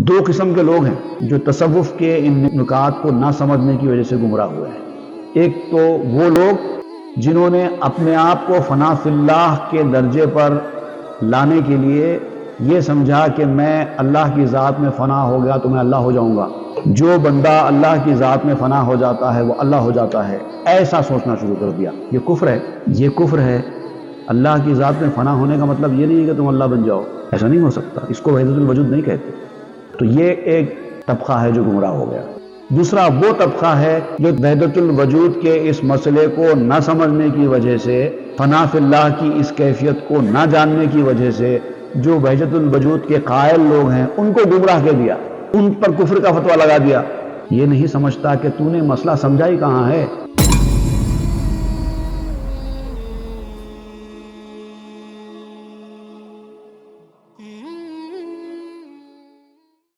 دو قسم کے لوگ ہیں جو تصوف کے ان نکات کو نہ سمجھنے کی وجہ سے گمراہ ہوئے ہیں۔ ایک تو وہ لوگ جنہوں نے اپنے آپ کو فنا فی اللہ کے درجے پر لانے کے لیے یہ سمجھا کہ میں اللہ کی ذات میں فنا ہو گیا تو میں اللہ ہو جاؤں گا، جو بندہ اللہ کی ذات میں فنا ہو جاتا ہے وہ اللہ ہو جاتا ہے، ایسا سوچنا شروع کر دیا۔ یہ کفر ہے، یہ کفر ہے۔ اللہ کی ذات میں فنا ہونے کا مطلب یہ نہیں ہے کہ تم اللہ بن جاؤ، ایسا نہیں ہو سکتا، اس کو وحدت الوجود نہیں کہتے۔ تو یہ ایک طبقہ ہے جو گمراہ ہو گیا۔ دوسرا وہ طبقہ ہے جو وحدت الوجود کے اس مسئلے کو نہ سمجھنے کی وجہ سے، فنا فی اللہ کی اس کیفیت کو نہ جاننے کی وجہ سے، جو وحدت الوجود کے قائل لوگ ہیں ان کو گمراہ کہہ دیا، ان پر کفر کا فتویٰ لگا دیا۔ یہ نہیں سمجھتا کہ تو نے مسئلہ سمجھا ہی کہاں ہے،